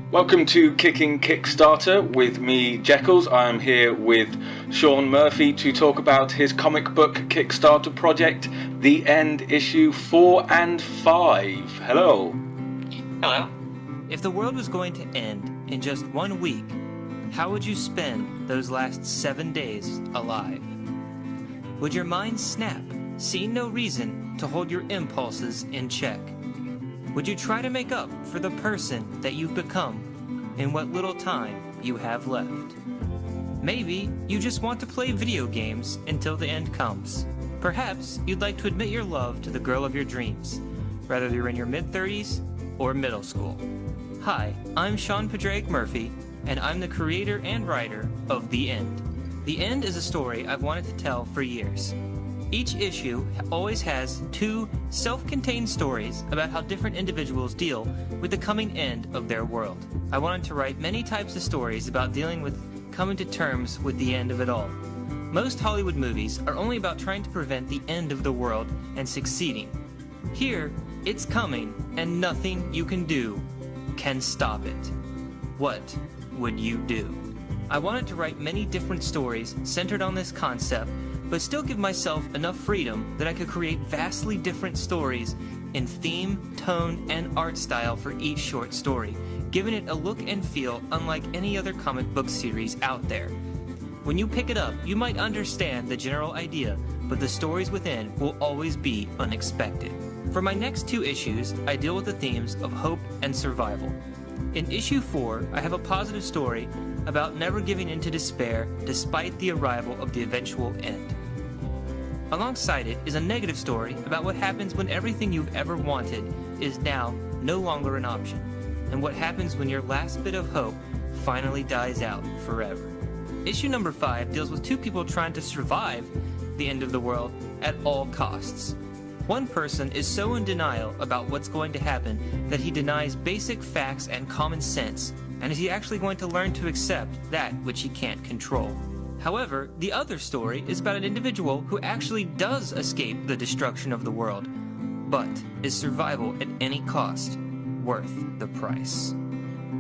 Welcome to Kicking Kickstarter with me, Jeccles. I am here with Shawn Murphy to talk about his comic book Kickstarter project, The End, issue 4 and 5. Hello. Hello. If the world was going to end in just 1 week, how would you spend those last 7 days alive? Would your mind snap, seeing no reason to hold your impulses in check? Would you try to make up for the person that you've become in what little time you have left? Maybe you just want to play video games until the end comes. Perhaps you'd like to admit your love to the girl of your dreams, whether you're in your mid-30s or middle school. Hi, I'm Shawn Padraic Murphy, and I'm the creator and writer of The End. The End is a story I've wanted to tell for years. Each issue always has 2 self-contained stories about how different individuals deal with the coming end of their world. I wanted to write many types of stories about dealing with coming to terms with the end of it all. Most Hollywood movies are only about trying to prevent the end of the world and succeeding. Here, it's coming, and nothing you can do can stop it. What would you do? I wanted to write many different stories centered on this concept, but still give myself enough freedom that I could create vastly different stories in theme, tone, and art style for each short story, giving it a look and feel unlike any other comic book series out there. When you pick it up, you might understand the general idea, but the stories within will always be unexpected. For my next 2 issues, I deal with the themes of hope and survival. In issue 4, I have a positive story about never giving in to despair despite the arrival of the eventual end. Alongside it is a negative story about what happens when everything you've ever wanted is now no longer an option, and what happens when your last bit of hope finally dies out forever. Issue number 5 deals with 2 people trying to survive the end of the world at all costs. One person is so in denial about what's going to happen that he denies basic facts and common sense, and is he actually going to learn to accept that which he can't control? However, the other story is about an individual who actually does escape the destruction of the world, but is survival at any cost worth the price?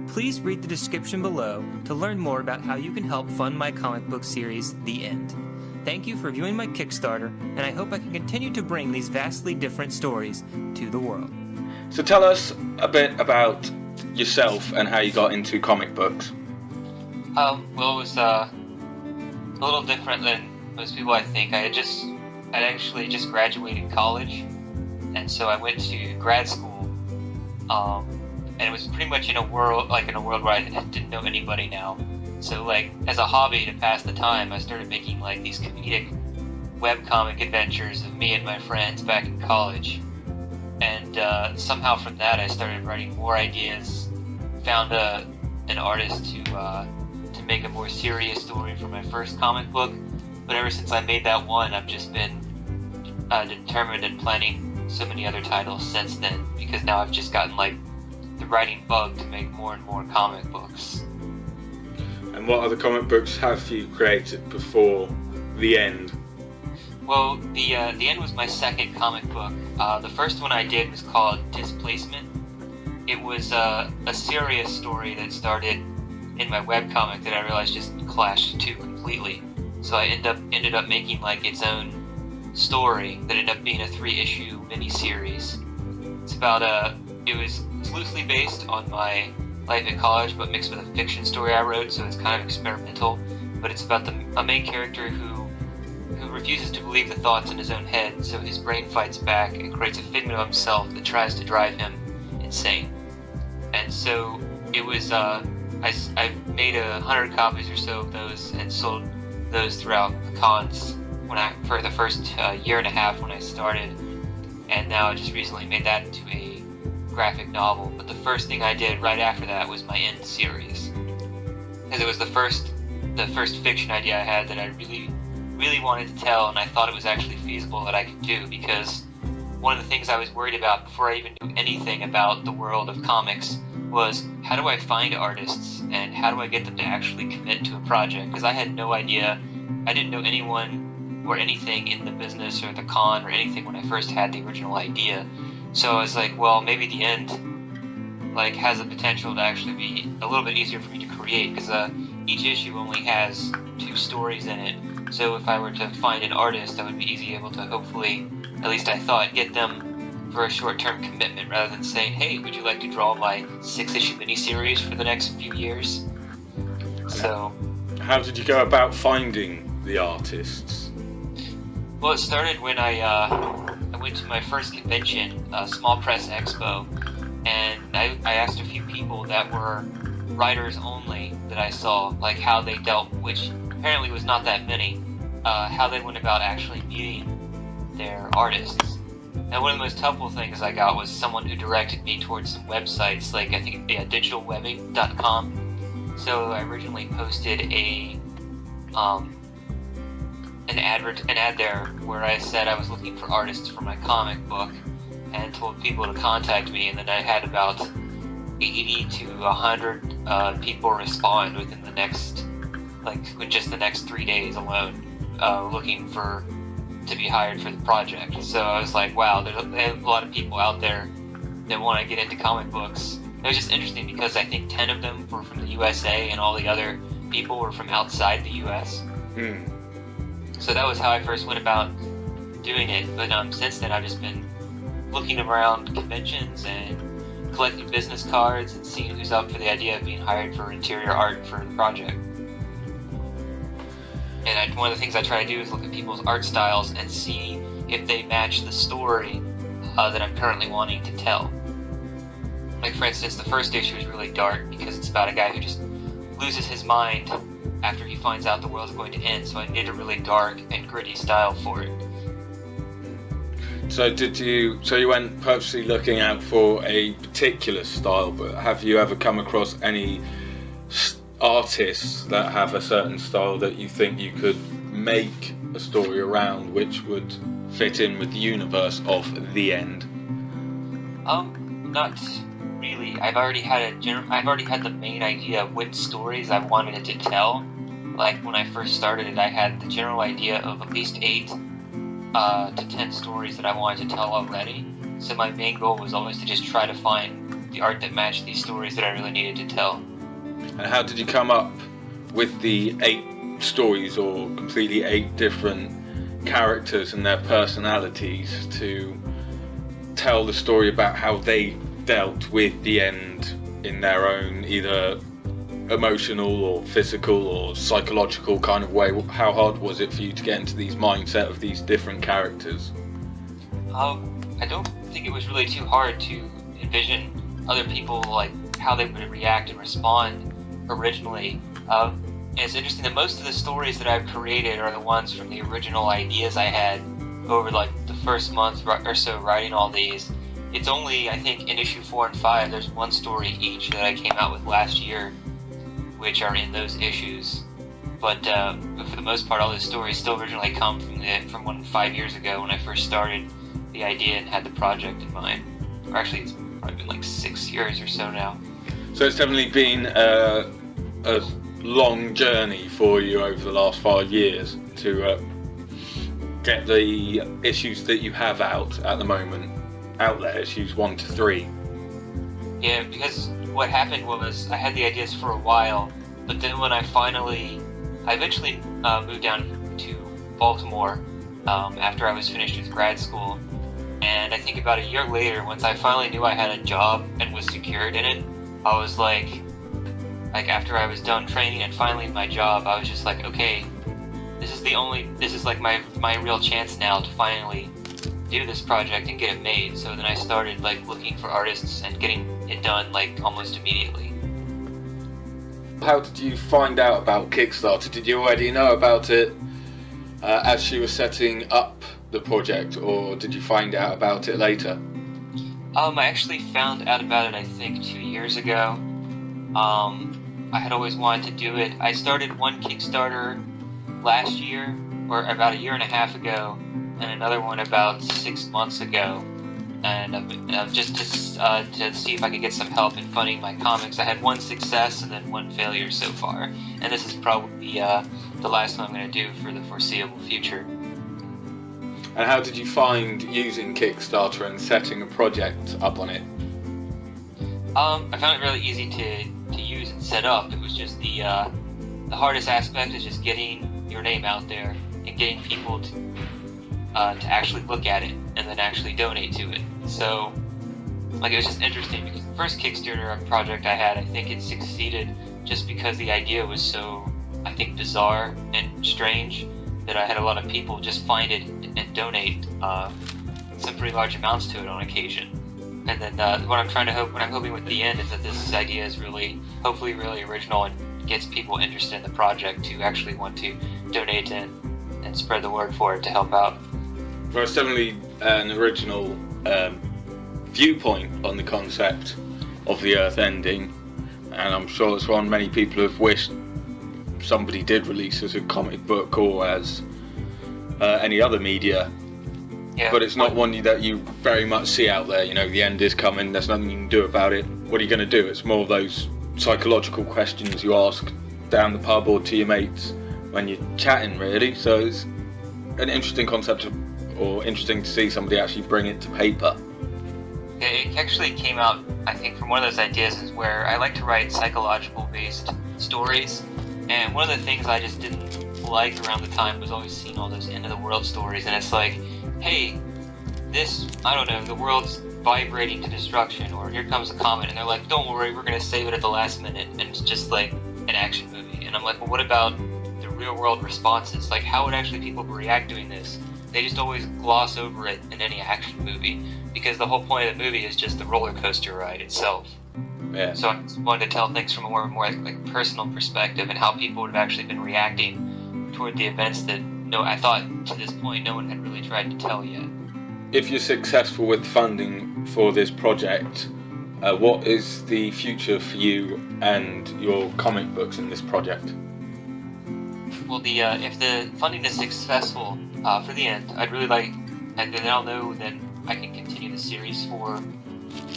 Please read the description below to learn more about how you can help fund my comic book series, The End. Thank you for viewing my Kickstarter, and I hope I can continue to bring these vastly different stories to the world. So tell us a bit about yourself and how you got into comic books. Well, it was a little different than most people, I think. I'd actually just graduated college, and so I went to grad school, and it was pretty much in a world where I didn't know anybody now. So, as a hobby to pass the time, I started making, these comedic webcomic adventures of me and my friends back in college. And somehow from that, I started writing more ideas, found an artist to make a more serious story for my first comic book. But ever since I made that one, I've just been determined and planning so many other titles since then, because now I've just gotten, the writing bug to make more and more comic books. And what other comic books have you created before The End? Well, The End was my second comic book. The first one I did was called Displacement. It was a serious story that started in my webcomic that I realized just clashed too completely. So I ended up making its own story that ended up being a 3-issue miniseries. It's about it was loosely based on my life at college, but mixed with a fiction story I wrote, so it's kind of experimental. But it's about a main character who refuses to believe the thoughts in his own head, so his brain fights back and creates a figment of himself that tries to drive him insane. And so it was I made 100 copies or so of those and sold those throughout the cons for the first year and a half when I started, and now I just recently made that into a graphic novel. But the first thing I did right after that was my End series, because it was the first fiction idea I had that I really wanted to tell, and I thought it was actually feasible that I could do, because one of the things I was worried about before I even knew anything about the world of comics was, how do I find artists and how do I get them to actually commit to a project? Because I had no idea. I didn't know anyone or anything in the business or the con or anything when I first had the original idea. So I was like, well, maybe The End like has the potential to actually be a little bit easier for me to create, because each issue only has 2 stories in it. So if I were to find an artist, I would be able to hopefully, at least I thought, get them for a short-term commitment rather than saying, hey, would you like to draw my 6-issue miniseries for the next few years? So, how did you go about finding the artists? Well, it started when I went to my first convention, Small Press Expo, and I asked a few people that were writers only that I saw, like how they dealt, which apparently was not that many, how they went about actually meeting their artists. And one of the most helpful things I got was someone who directed me towards some websites, like I think digitalwebbing.com. So I originally posted an ad there where I said I was looking for artists for my comic book and told people to contact me, and then I had about 80 to 100 people respond within the next, just the next 3 days alone, looking to be hired for the project. So I was like, wow, there's a lot of people out there that want to get into comic books. It was just interesting because I think 10 of them were from the USA and all the other people were from outside the US. So that was how I first went about doing it. But since then I've just been looking around conventions and collecting business cards and seeing who's up for the idea of being hired for interior art for the project. And one of the things I try to do is look at people's art styles and see if they match the story that I'm currently wanting to tell. Like, for instance, the first issue is really dark because it's about a guy who just loses his mind after he finds out the world's going to end, so I needed a really dark and gritty style for it. So you went purposely looking out for a particular style, but have you ever come across any artists that have a certain style that you think you could make a story around which would fit in with the universe of The End? Not really. I've already had the main idea of which stories I wanted it to tell. Like when I first started it, I had the general idea of at least 8 to 10 stories that I wanted to tell already. So my main goal was always to just try to find the art that matched these stories that I really needed to tell. And how did you come up with the 8 stories, or completely 8 different characters and their personalities, to tell the story about how they dealt with the end in their own either emotional or physical or psychological kind of way? How hard was it for you to get into these mindset of these different characters? I don't think it was really too hard to envision other people, like how they would react and respond originally. And it's interesting that most of the stories that I've created are the ones from the original ideas I had over like the first month or so writing all these. It's only, I think, in issue 4 and 5, there's one story each that I came out with last year, which are in those issues. But for the most part, all those stories still originally come from 5 years ago when I first started the idea and had the project in mind. Or actually, it's probably been like 6 years or so now. So it's definitely been a long journey for you over the last 5 years to get the issues that you have out at the moment out there, issues 1 to 3. Yeah, because what happened was I had the ideas for a while, but then when I eventually moved down to Baltimore after I was finished with grad school, and I think about a year later, once I finally knew I had a job and was secured in it, I was like after I was done training and finally my job, I was just like, okay, this is like my real chance now to finally do this project and get it made. So then I started like looking for artists and getting it done like almost immediately. How did you find out about Kickstarter? Did you already know about it as you were setting up the project, or did you find out about it later? I actually found out about it I think 2 years ago. I had always wanted to do it. I started one Kickstarter last year, or about 1.5 years ago, and another one about 6 months ago. And just to see if I could get some help in funding my comics. I had one success and then one failure so far, and this is probably the last one I'm going to do for the foreseeable future. And how did you find using Kickstarter and setting a project up on it? I found it really easy to use and set up. It was just the hardest aspect is just getting your name out there and getting people to actually look at it and then actually donate to it. So, like, it was just interesting because the first Kickstarter project I had, I think it succeeded just because the idea was so, I think, bizarre and strange that I had a lot of people just find it and donate some pretty large amounts to it on occasion. And then what I'm hoping with the end is that this idea is really, hopefully really original and gets people interested in the project to actually want to donate and spread the word for it to help out. Well, it's definitely an original viewpoint on the concept of the Earth ending, and I'm sure it's one many people have wished somebody did release as a comic book or as any other media. Yeah, but it's not one that you very much see out there. You know, the end is coming, there's nothing you can do about it. What are you going to do? It's more of those psychological questions you ask down the pub or to your mates when you're chatting, really. So it's an interesting concept, or interesting to see somebody actually bring it to paper. It actually came out, I think, from one of those ideas is where I like to write psychological-based stories, and one of the things I just didn't like around the time was always seeing all those end-of-the-world stories, and it's like, hey, the world's vibrating to destruction, or here comes a comet, and they're like, don't worry, we're going to save it at the last minute, and it's just like an action movie. And I'm like, well, what about the real-world responses? Like, how would actually people react doing this? They just always gloss over it in any action movie, because the whole point of the movie is just the roller coaster ride itself. Yeah. So I just wanted to tell things from a more like personal perspective and how people would have actually been reacting toward the events that I thought to this point no one had really tried to tell yet. If you're successful with funding for this project, what is the future for you and your comic books in this project? Well, if the funding is successful for the end, I'd really like, and then I'll know that I can continue the series for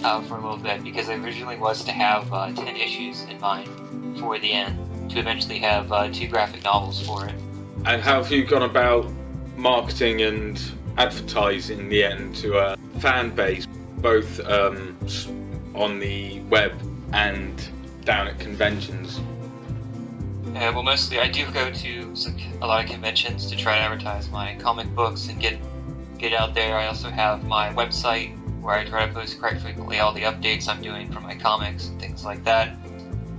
a little bit, because it originally was to have 10 issues in mind for the end, to eventually have 2 graphic novels for it. And how have you gone about marketing and advertising the end to a fan base, both on the web and down at conventions? Well, mostly I do go to a lot of conventions to try to advertise my comic books and get out there. I also have my website where I try to post quite frequently all the updates I'm doing for my comics and things like that,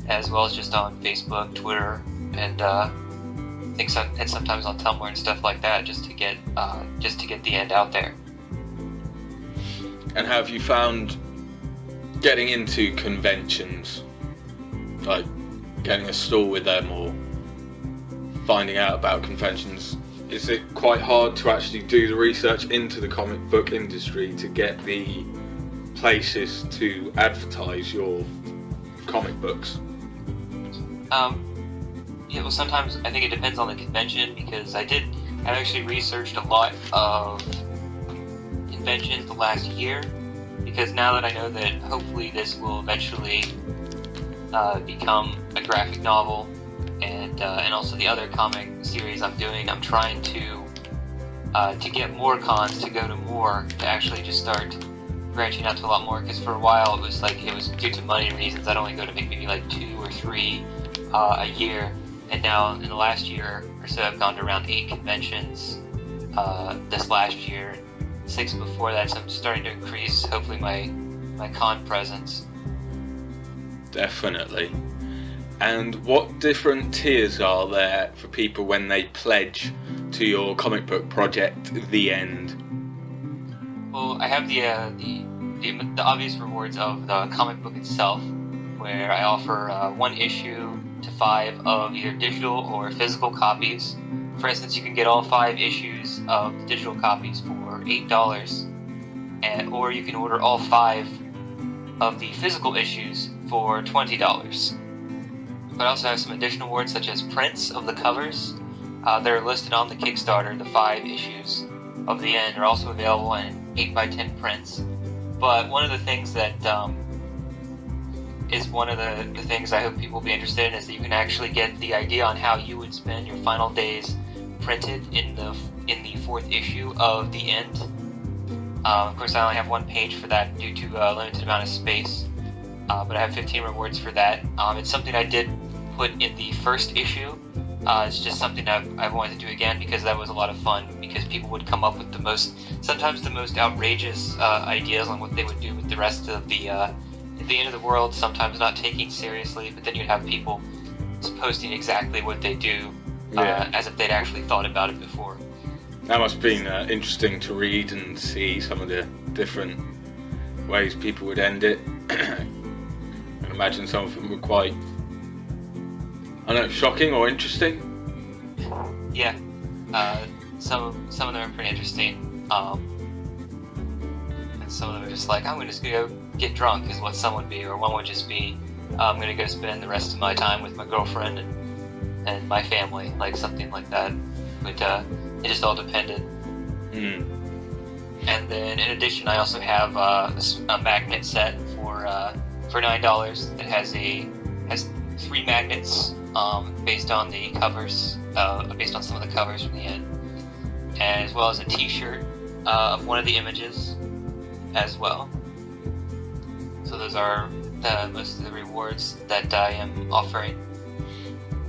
as well as just on Facebook, Twitter, and and sometimes on Tumblr and stuff like that, just to get the end out there. And have you found getting into conventions, like getting a stall with them or finding out about conventions, is it quite hard to actually do the research into the comic book industry to get the places to advertise your comic books? Yeah, well, sometimes I think it depends on the convention, because I've actually researched a lot of conventions the last year, because now that I know that hopefully this will eventually become a graphic novel, and also the other comic series I'm doing, I'm trying to get more cons, to go to more, to actually just start branching out to a lot more, because for a while it was due to money reasons I'd only go to maybe like 2 or 3 a year. And now, in the last year or so, I've gone to around 8 conventions this last year, 6 before that, so I'm starting to increase, hopefully, my con presence. Definitely. And what different tiers are there for people when they pledge to your comic book project, The End? Well, I have the obvious rewards of the comic book itself, where I offer 1 issue to 5 of either digital or physical copies. For instance, you can get all 5 issues of the digital copies for $8, or you can order all 5 of the physical issues for $20. But I also have some additional awards, such as prints of the covers. They're listed on the Kickstarter. The 5 issues of The End are also available in 8x10 prints. But one of the things that is one of the things I hope people will be interested in is that you can actually get the idea on how you would spend your final days printed in the 4th issue of The End. Of course, I only have 1 page for that due to a limited amount of space. but I have 15 rewards for that. It's something I did put in the first issue. It's just something I've wanted to do again because that was a lot of fun, because people would come up with sometimes the most outrageous ideas on what they would do with the rest of the end of the world, sometimes not taking seriously, but then you'd have people posting exactly what they do as if they'd actually thought about it before. That must have been interesting to read and see some of the different ways people would end it. I can imagine some of them were quite, I don't know, shocking or interesting. Yeah, some of them are pretty interesting, and some of them are just like, I'm just gonna go get drunk, is what some would be, or one would just be, I'm gonna go spend the rest of my time with my girlfriend and my family, like something like that. But it just all depended. And then in addition, I also have a magnet set for $9 that has 3 magnets based on the covers, based on some of the covers from the end, and as well as a T-shirt of one of the images as well. So those are most of the rewards that I am offering.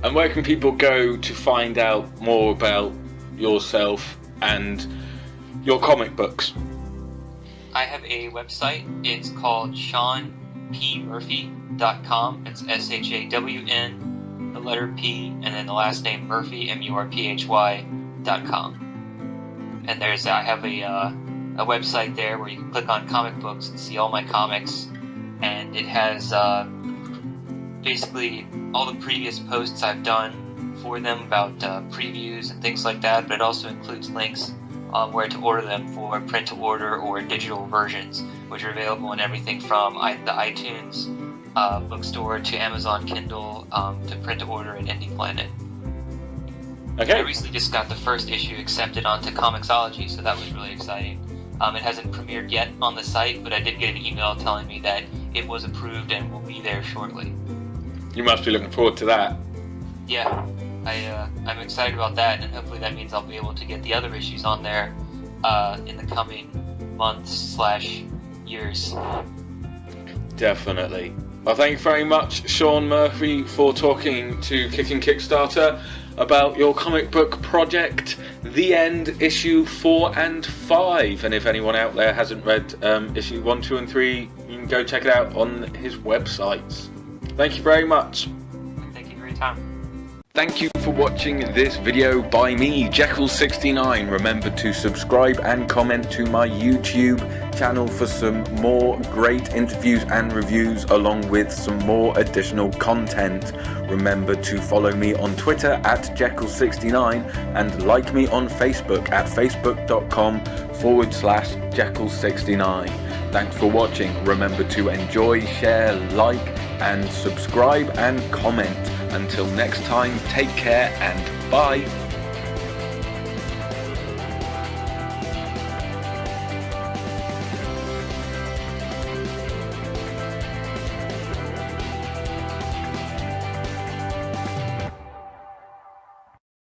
And where can people go to find out more about yourself and your comic books? I have a website. It's called ShawnPMurphy.com. It's SHAWN, the letter P, and then the last name Murphy, MURPHY.com. And I have a website there where you can click on comic books and see all my comics, and it has basically all the previous posts I've done for them about previews and things like that, but it also includes links on where to order them for print to order or digital versions, which are available on everything from the iTunes bookstore to Amazon Kindle to print to order at Indie Planet. Okay. I recently just got the first issue accepted onto Comixology, so that was really exciting. It hasn't premiered yet on the site, but I did get an email telling me that it was approved and will be there shortly. You must be looking forward to that. Yeah, I'm excited about that, and hopefully that means I'll be able to get the other issues on there in the coming months/years. Definitely. Well, thank you very much, Shawn Murphy, for talking to Kicking Kickstarter about your comic book project, The End, issue 4 and 5. And if anyone out there hasn't read issue 1, 2 and 3, you can go check it out on his websites. Thank you very much. Thank you for your time. Thank you for watching this video by me, Jeccles Sixtynine. Remember to subscribe and comment to my YouTube channel for some more great interviews and reviews, along with some more additional content. Remember to follow me on Twitter at Jeccles Sixtynine and like me on Facebook at facebook.com/Jeccles Sixtynine. Thanks for watching. Remember to enjoy, share, like and subscribe and comment. Until next time, take care and bye.